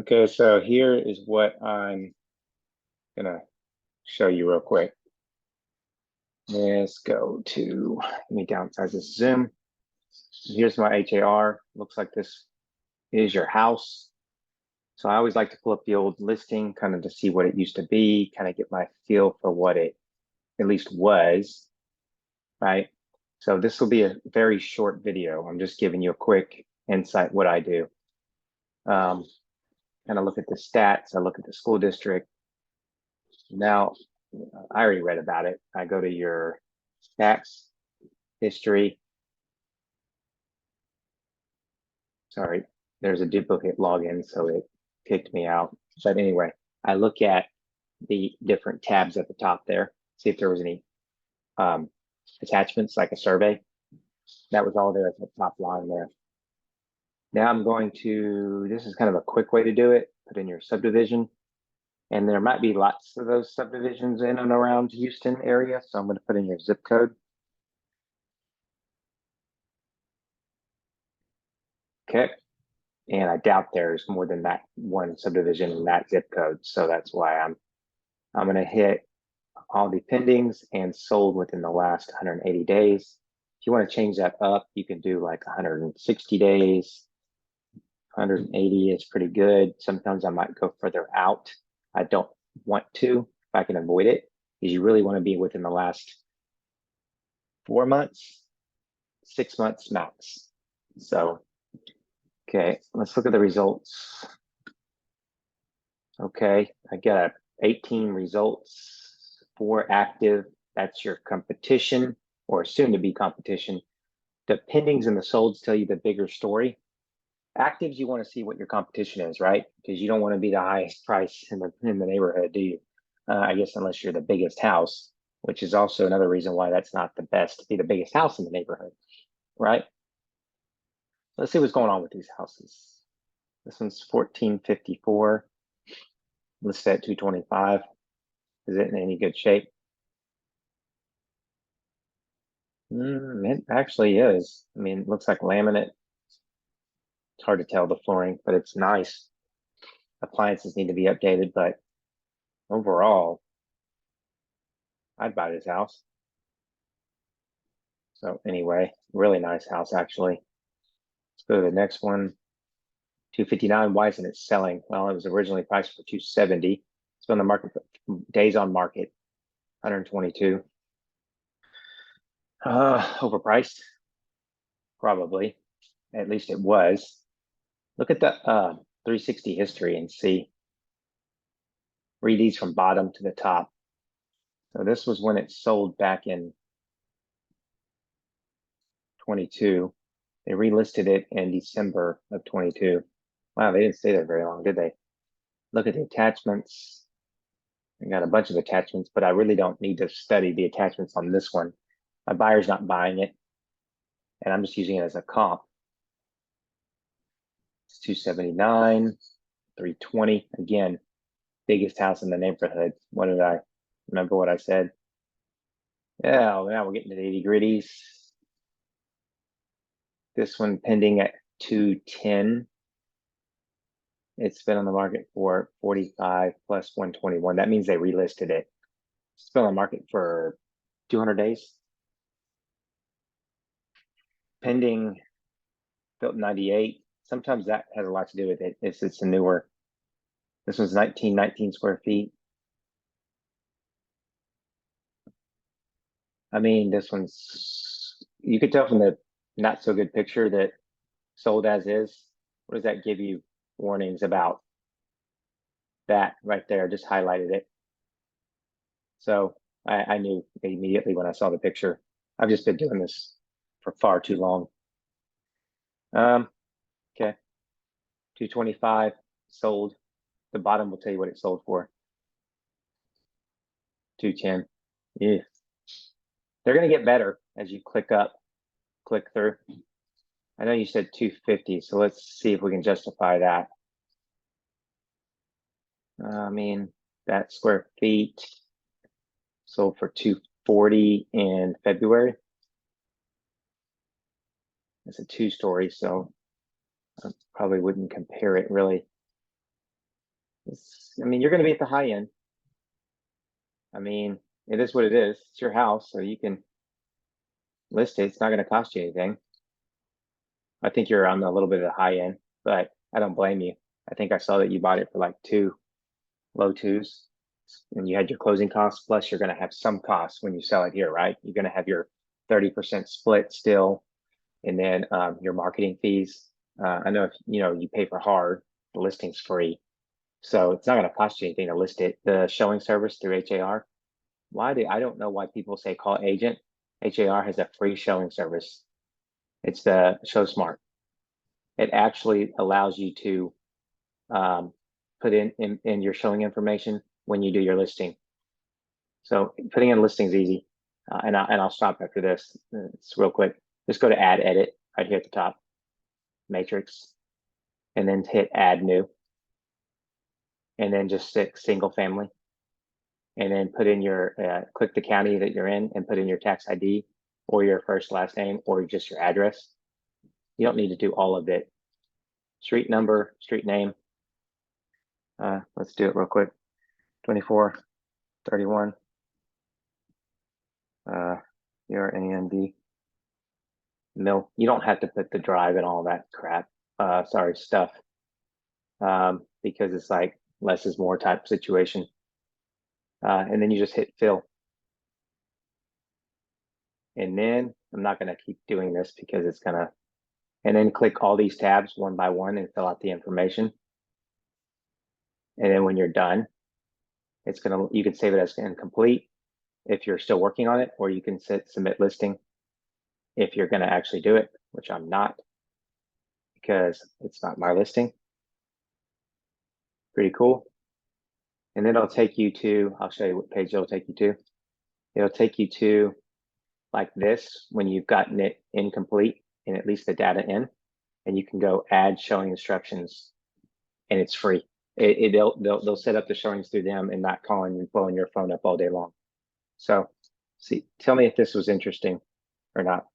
Okay, so here is what I'm gonna show you real quick. Let's go to, let me downsize this zoom. Here's my HAR. Looks like this is your house. So I always like to pull up the old listing kind of to see what it used to be, kind of get my feel for what it at least was, right? So this will be a very short video. I'm just giving you a quick insight what I do. Kind of look at the stats. I look at the school district. Now, I already read about it. I go to your tax history. Sorry, there's a duplicate login, so it kicked me out. But anyway, I look at the different tabs at the top there, see if there was any attachments like a survey. That was all there at the top line there. Now I'm going to, this is kind of a quick way to do it, put in your subdivision. And there might be lots of those subdivisions in and around Houston area. So I'm going to put in your zip code. Okay. And I doubt there's more than that one subdivision in that zip code. So that's why I'm going to hit all the pendings and sold within the last 180 days. If you want to change that up, you can do like 160 days. 180 is pretty good. Sometimes I might go further out. I don't want to, if I can avoid it, because you really want to be within the last 4 months, 6 months max. So, okay, let's look at the results. Okay, I got 18 results, 4 active. That's your competition or soon to be competition. The pendings and the solds tell you the bigger story. Actives, you want to see what your competition is, right? Because you don't want to be the highest price in the neighborhood, do you? I guess unless you're the biggest house, which is also another reason why that's not the best to be the biggest house in the neighborhood, right? Let's see what's going on with these houses. This one's 1454, listed at 225. Is it in any good shape? It actually is. I mean, it looks like laminate. It's hard to tell the flooring, but it's nice. Appliances need to be updated, but overall, I'd buy this house. So anyway, really nice house, actually. Let's go to the next one. 259. Why isn't it selling? Well, it was originally priced for 270. It's been on the market for days on market, 122. Overpriced, probably. At least it was. Look at the 360 history and see. Read these from bottom to the top. So this was when it sold back in 22. They relisted it in December of 22. Wow, they didn't stay there very long, did they? Look at the attachments. I got a bunch of attachments, but I really don't need to study the attachments on this one. My buyer's not buying it, and I'm just using it as a comp. It's 279, 320. Again, biggest house in the neighborhood. What did I remember what I said? Yeah, well, now we're getting to the 80-gritties. This one pending at 210. It's been on the market for 45 plus 121. That means they relisted it. It's been on the market for 200 days. Pending, built in 98. Sometimes that has a lot to do with it. It's a newer. This one's 19 square feet. I mean, this one's, you could tell from the not so good picture that sold as is. What does that give you warnings about? That right there, just highlighted it. So I knew immediately when I saw the picture. I've just been doing this for far too long. Okay. 225 sold. The bottom will tell you what it sold for. 210. Yeah. They're going to get better as you click through. I know you said 250, so let's see if we can justify that. I mean, that square feet sold for 240 in February. It's a 2-story, so I probably wouldn't compare it really. I mean, you're gonna be at the high end. I mean, it is what it is. It's your house, so you can list it. It's not gonna cost you anything. I think you're on a little bit of the high end, but I don't blame you. I think I saw that you bought it for like low twos, and you had your closing costs, plus you're gonna have some costs when you sell it here, right? You're gonna have your 30% split still, and then your marketing fees. I know if you pay for hard, the listing's free. So it's not gonna cost you anything to list it. The showing service through HAR. I don't know why people say call agent. HAR has a free showing service. It's the ShowSmart. It actually allows you to put in your showing information when you do your listing. So putting in listing is easy, and I'll stop after this. It's real quick. Just go to add edit right here at the top, matrix, and then hit add new, and then just stick single family, and then put in your click the county that you're in and put in your tax ID or your first last name or just your address. You don't need to do all of it. Street number, street name. Let's do it real quick. 2431. URAND. No, you don't have to put the drive and all that crap. Sorry, stuff. Because it's like less is more type situation. And then you just hit fill. And then I'm not going to keep doing this because it's going to, and then click all these tabs one by one and fill out the information. And then when you're done, it's going to, you can save it as incomplete if you're still working on it, or you can submit listing if you're going to actually do it, which I'm not because it's not my listing. Pretty cool. And then it'll take you to, I'll show you what page it'll take you to. It'll take you to like this when you've gotten it incomplete and at least the data in, and you can go add showing instructions, and it's free. They'll set up the showings through them and not calling and blowing your phone up all day long. So, see, tell me if this was interesting or not.